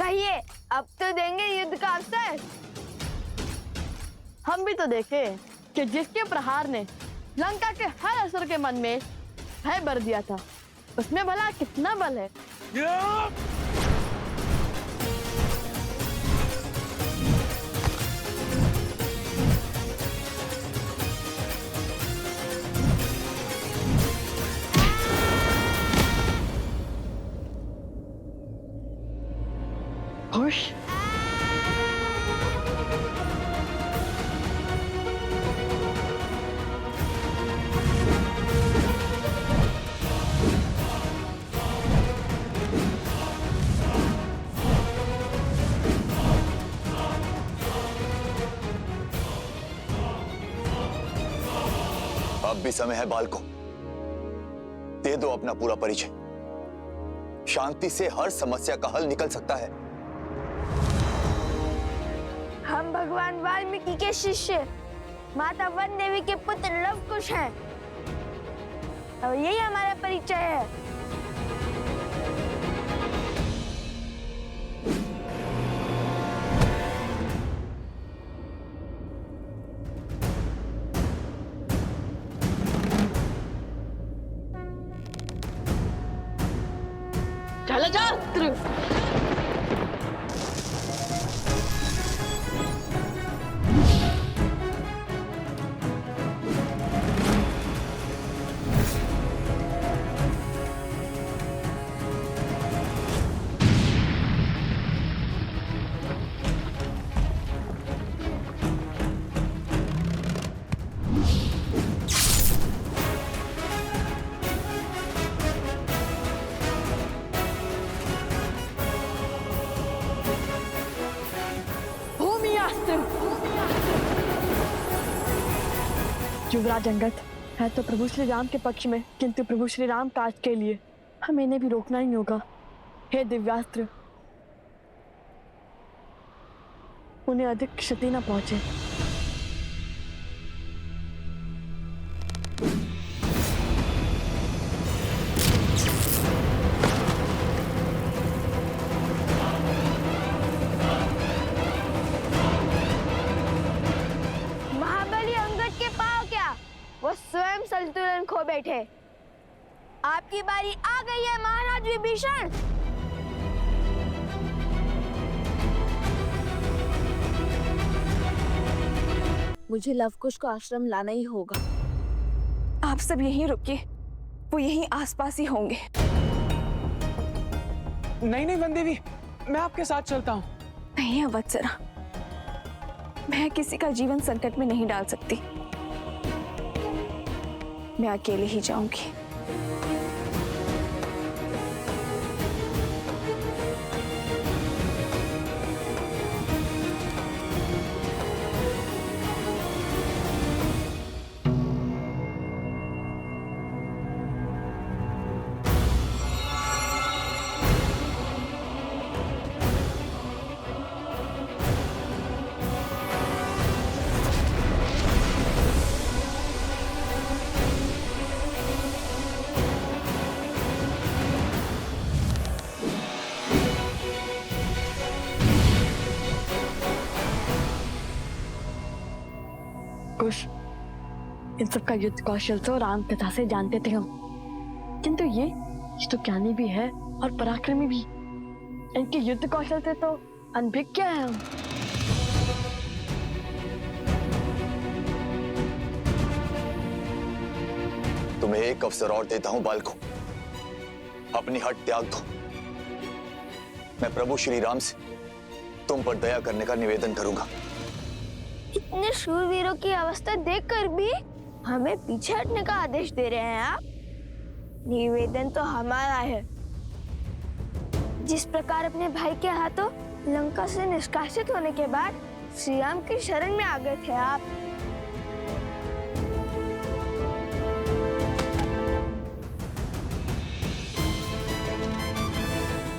कहिए, अब तो देंगे युद्ध का अवसर। हम भी तो देखे कि जिसके प्रहार ने लंका के हर असुर के मन में भय भर दिया था, उसमें भला कितना बल है। खुश अब भी समय है बालकों, दे दो अपना पूरा परिचय। शांति से हर समस्या का हल निकल सकता है। हम भगवान वाल्मीकि के शिष्य माता वन देवी के पुत्र लवकुश हैं और यही हमारा परिचय है। जलजास्त्र युवराज अंगद है तो प्रभु श्री राम के पक्ष में, किंतु प्रभु श्री राम काज के लिए हमें इन्हें भी रोकना ही होगा। हे दिव्यास्त्र, उन्हें अधिक क्षति न पहुंचे। वो स्वयं संतुलन खो बैठे। आपकी बारी आ गई है महाराज विभीषण। मुझे लवकुश को आश्रम लाना ही होगा। आप सब यहीं रुकिए, वो यहीं आसपास ही होंगे। नहीं नहीं वन देवी, मैं आपके साथ चलता हूँ। नहीं वत्सरा, मैं किसी का जीवन संकट में नहीं डाल सकती। मैं अकेले ही जाऊंगी। कुश इन सब का युद्ध कौशल तो राम कथा से जानते थे हम, किंतु ये तो ज्ञानी भी है और पराक्रमी भी। इनके युद्ध कौशल से तो अनभिज्ञ है हम। तुम्हें एक अवसर और देता हूं बालकों, अपनी हट त्याग दो। मैं प्रभु श्री राम से तुम पर दया करने का निवेदन करूंगा। इतने शूरवीरों की अवस्था देखकर भी हमें पीछे हटने का आदेश दे रहे हैं आप? निवेदन तो हमारा है। जिस प्रकार अपने भाई के हाथों लंका से निष्कासित होने के बाद श्री राम की शरण में आ गए थे आप,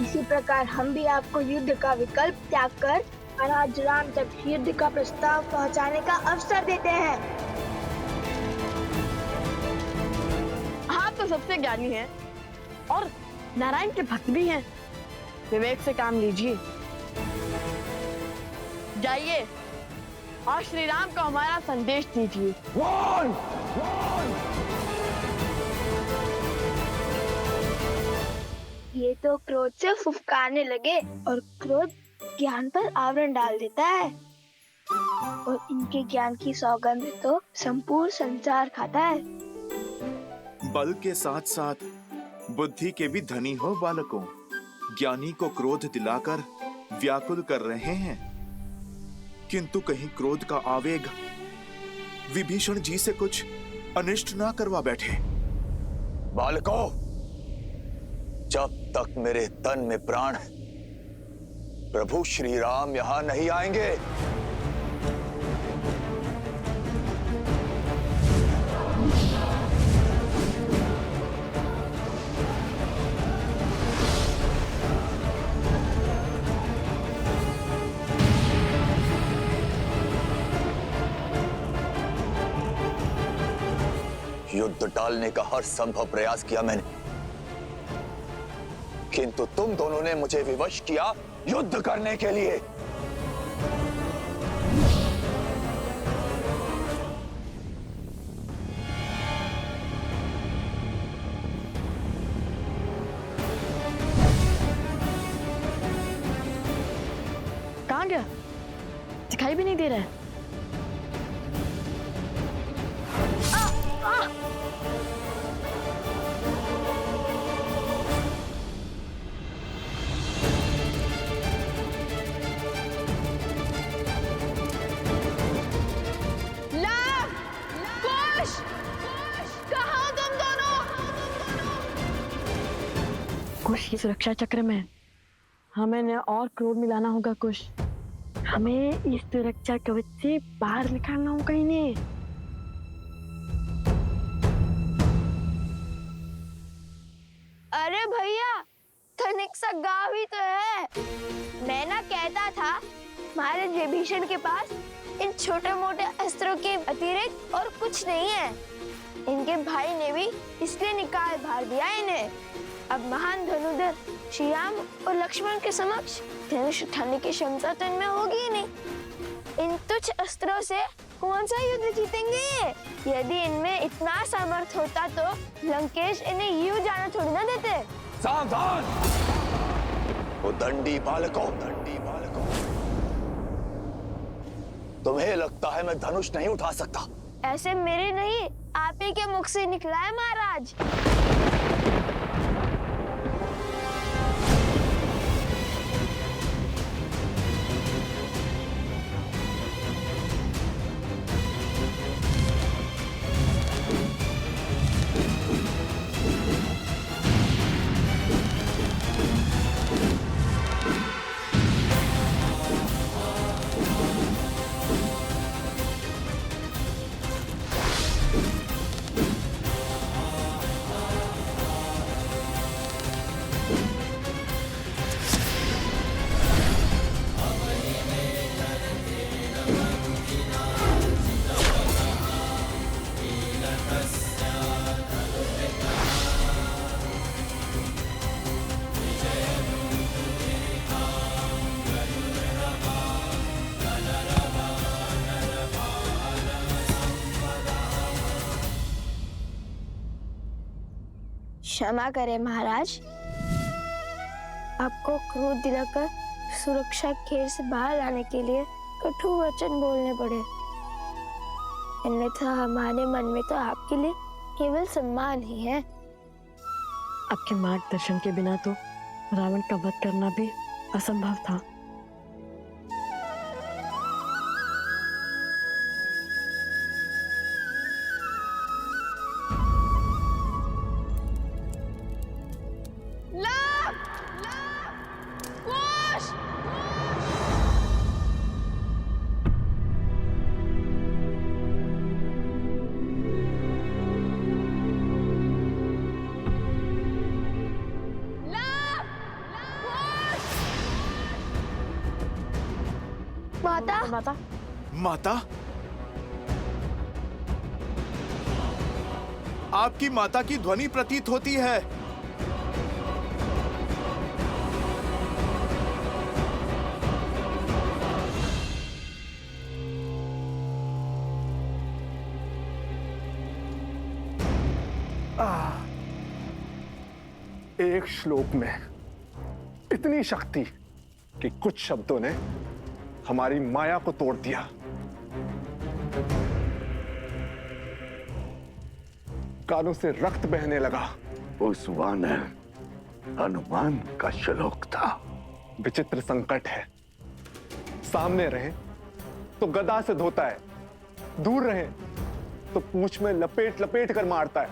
इसी प्रकार हम भी आपको युद्ध का विकल्प त्याग कर महाराज राम तक युद्ध का प्रस्ताव पहुंचाने का अवसर देते हैं। आप तो सबसे ज्ञानी हैं और नारायण के भक्त भी हैं। विवेक से काम लीजिए। जाइए और श्री राम को हमारा संदेश दीजिए। ये तो क्रोध से फुफकारने लगे और क्रोध ज्ञान पर आवरण डाल देता है और इनके ज्ञान की सौगंध तो संपूर्ण संसार खाता है। बल के साथ साथ बुद्धि के भी धनी हो बालकों। ज्ञानी को क्रोध दिलाकर व्याकुल कर रहे हैं, किंतु कहीं क्रोध का आवेग विभीषण जी से कुछ अनिष्ट ना करवा बैठे। बालकों, जब तक मेरे तन में प्राण है, प्रभु श्री राम यहां नहीं आएंगे। युद्ध टालने का हर संभव प्रयास किया मैंने, किंतु तुम दोनों ने मुझे विवश किया युद्ध करने के लिए। कहाँ गया? दिखाई भी नहीं दे रहा है। कुश की सुरक्षा चक्र में हमें न और क्रोध मिलाना होगा। कुश, हमें इस सुरक्षा कवच से बाहर निकालना होगा इन्हें। अरे भैया, तनिक सा गाँव ही तो है। मैं ना कहता था महाराज विभीषण के पास इन छोटे मोटे अस्त्रों के अतिरिक्त और कुछ नहीं है। इनके भाई ने भी इसलिए निकाल भाग दिया इन्हें। अब महान धनुधर श्री राम और लक्ष्मण के समक्ष धनुष उठाने की क्षमता तो इनमें होगी ही नहीं। इन तुच्छ अस्त्रों से कौन सा युद्ध जीतेंगे? यदि इनमें इतना सामर्थ्य होता तो लंकेश इन्हें यूं जाना थोड़ी ना देते। सावधान! वो दंडी बालकों, तुम्हें लगता है मैं धनुष नहीं उठा सकता? ऐसे मेरे नहीं, आप ही के मुख से निकला है महाराज। क्षमा करें महाराज, आपको क्रोध दिलाकर सुरक्षा घेर से बाहर लाने के लिए कठोर वचन बोलने पड़े। अन्यथा हमारे मन में तो आपके लिए केवल सम्मान ही है। आपके मार्गदर्शन के बिना तो रावण का वध करना भी असंभव था। माता, माता? आपकी माता की ध्वनि प्रतीत होती है। एक श्लोक में इतनी शक्ति कि कुछ शब्दों ने हमारी माया को तोड़ दिया। कानों से रक्त बहने लगा। उस वानर हनुमान का श्लोक था। विचित्र संकट है, सामने रहे तो गदा से धोता है, दूर रहे तो पूंछ में लपेट लपेट कर मारता है,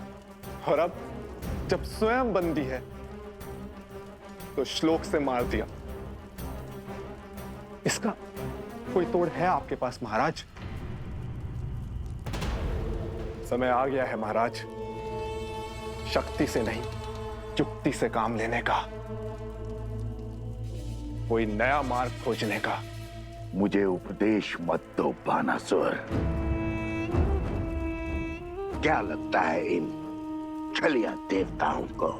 और अब जब स्वयं बंदी है तो श्लोक से मार दिया। इसका कोई तोड़ है आपके पास महाराज? समय आ गया है महाराज, शक्ति से नहीं युक्ति से काम लेने का, कोई नया मार्ग खोजने का। मुझे उपदेश मत दो बानासुर। क्या लगता है इन छलिया देवताओं को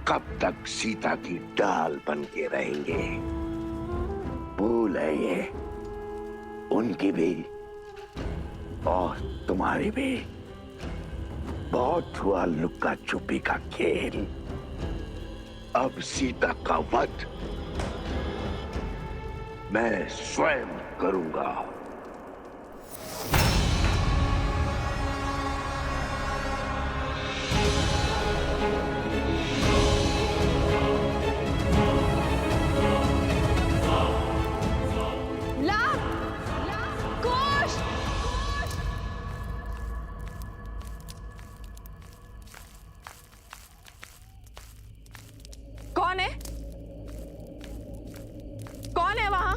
कब तक सीता की डाल बन के रहेंगे? भूल है ये उनकी भी और तुम्हारी भी। बहुत हुआ लुक्का छुपी का खेल, अब सीता का वध मैं स्वयं करूंगा। कौन है? कौन है वहां?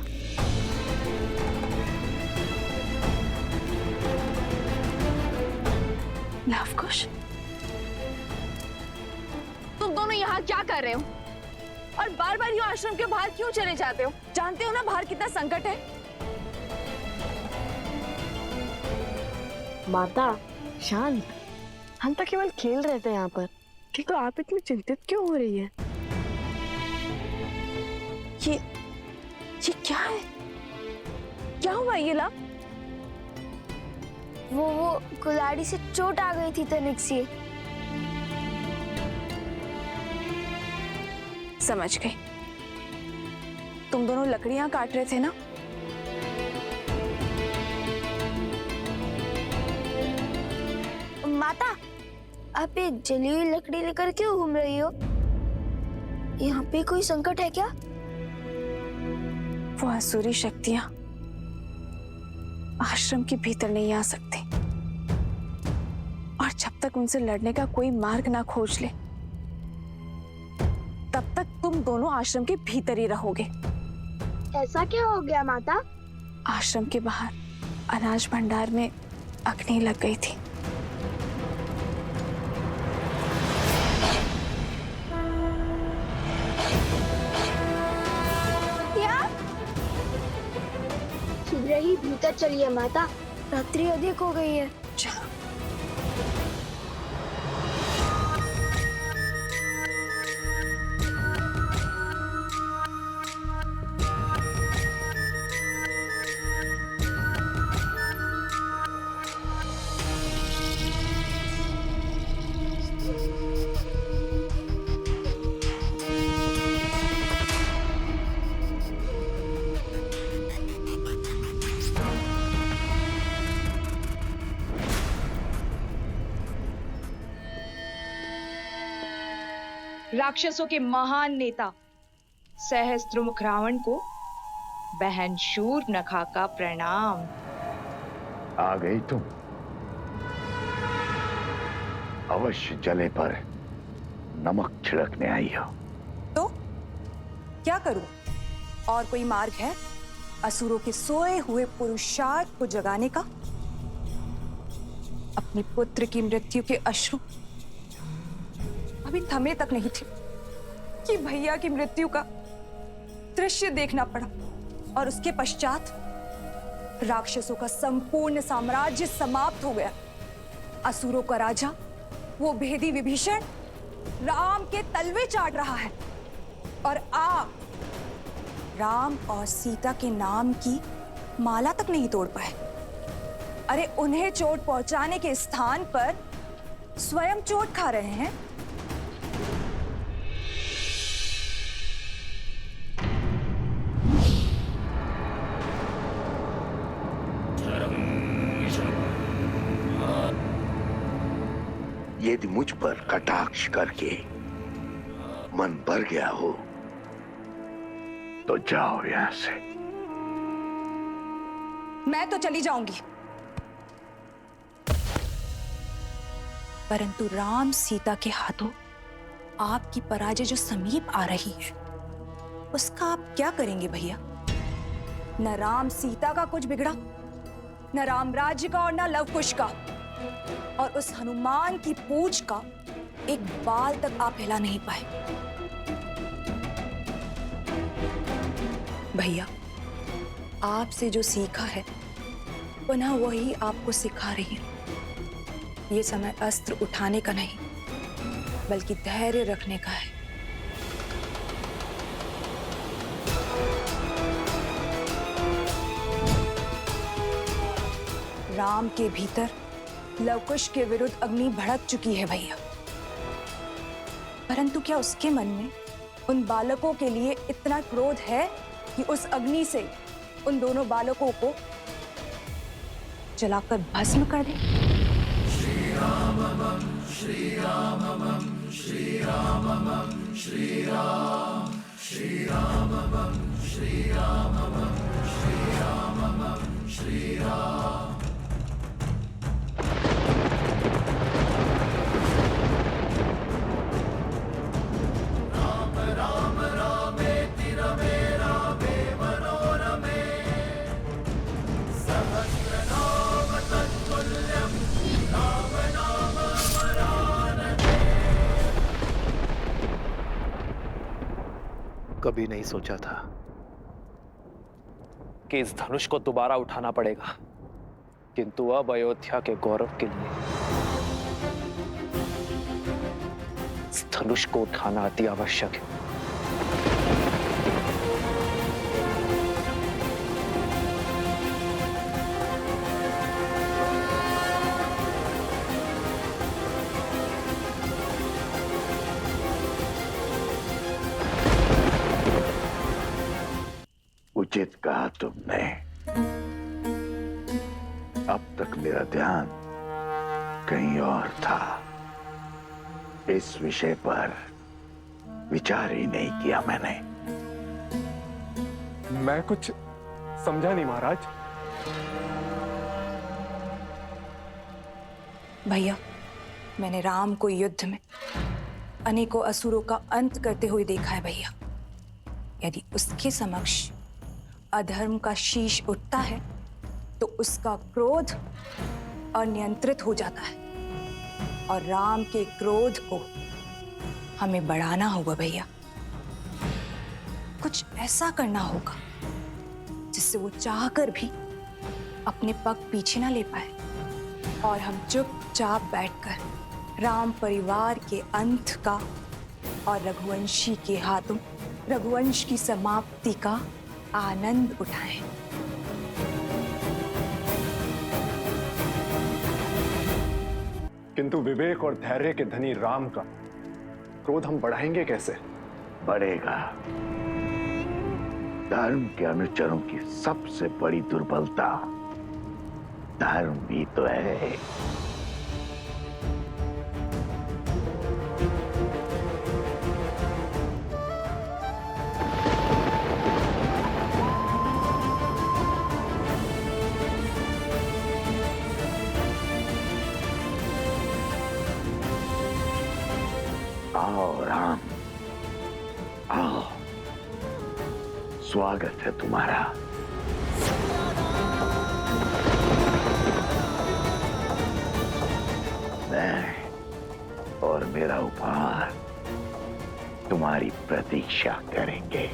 लवकुश, तुम दोनों यहाँ क्या कर रहे हो? और बार बार यूं आश्रम के बाहर क्यों चले जाते हो? जानते हो ना बाहर कितना संकट है। माता शांत, हम तो केवल खेल रहे थे यहाँ पर, किंतु आप इतनी चिंतित क्यों हो रही है? ये क्या है? क्या हुआ ये लव? वो कुल्हाड़ी से चोट आ गई थी तनिक सी। समझ गई, तुम दोनों लकड़ियां काट रहे थे ना? माता, आप ये जली हुई लकड़ी लेकर क्यों घूम रही हो? यहाँ पे कोई संकट है क्या? वो आसुरी शक्तियां आश्रम के भीतर नहीं आ सकती, और जब तक उनसे लड़ने का कोई मार्ग ना खोज ले तब तक तुम दोनों आश्रम के भीतर ही रहोगे। ऐसा क्या हो गया माता? आश्रम के बाहर अनाज भंडार में अग्नि लग गई थी। शीघ्र ही भीतर चलिए माता, रात्रि अधिक हो गई है। चलो। राक्षसों के महान नेता सहस्त्रमुख रावण को बहन शूर्पणखा का प्रणाम। आ गई तुम? अवश्य जले पर नमक छिड़कने आई हो। तो क्या करूं? और कोई मार्ग है असुरों के सोए हुए पुरुषार्थ को जगाने का? अपने पुत्र की मृत्यु के अश्रु अभी थमे तक नहीं थे कि भैया की मृत्यु का दृश्य देखना पड़ा, और उसके पश्चात राक्षसों का संपूर्ण साम्राज्य समाप्त हो गया। असुरों का राजा वो भेदी विभीषण राम के तलवे चाट रहा है, और आप राम और सीता के नाम की माला तक नहीं तोड़ पाए। अरे उन्हें चोट पहुंचाने के स्थान पर स्वयं चोट खा रहे हैं। यदि मुझ पर कटाक्ष करके मन भर गया हो तो जाओ यहां से। मैं तो चली जाऊंगी, परंतु राम सीता के हाथों आपकी पराजय जो समीप आ रही है, उसका आप क्या करेंगे भैया? न राम सीता का कुछ बिगड़ा, न राम राज्य का और न लवकुश का, और उस हनुमान की पूंछ का एक बाल तक आप हिला नहीं पाए। भैया, आपसे जो सीखा है पुनः वही आपको सिखा रही है। ये समय अस्त्र उठाने का नहीं, बल्कि धैर्य रखने का है। राम के भीतर लवकुश के विरुद्ध अग्नि भड़क चुकी है भैया, परंतु क्या उसके मन में उन बालकों के लिए इतना क्रोध है कि उस अग्नि से उन दोनों बालकों को जलाकर भस्म कर दे? श्री राम श्री राम श्री राम श्री राम श्री राम श्री राम श्री राम श्री राम। कभी नहीं सोचा था कि इस धनुष को दोबारा उठाना पड़ेगा, किंतु अब अयोध्या के गौरव के लिए इस धनुष को उठाना अति आवश्यक है। उचित कहा तुमने। अब तक मेरा ध्यान कहीं और था, इस विषय पर विचार ही नहीं किया मैंने। मैं कुछ समझा नहीं महाराज। भैया, मैंने राम को युद्ध में अनेकों असुरों का अंत करते हुए देखा है भैया। यदि उसके समक्ष अधर्म का शीश उठता है तो उसका क्रोध अनियंत्रित हो जाता है, और राम के क्रोध को हमें बढ़ाना होगा भैया। कुछ ऐसा करना होगा जिससे वो चाहकर भी अपने पग पीछे ना ले पाए, और हम चुपचाप बैठकर राम परिवार के अंत का और रघुवंशी के हाथों रघुवंश की समाप्ति का आनंद उठाएं। किंतु विवेक और धैर्य के धनी राम का क्रोध हम बढ़ाएंगे कैसे? बढ़ेगा। धर्म के अनुचरों की सबसे बड़ी दुर्बलता धर्म भी तो है। आओ राम, आओ, स्वागत है तुम्हारा। मैं और मेरा उपहार तुम्हारी प्रतीक्षा करेंगे।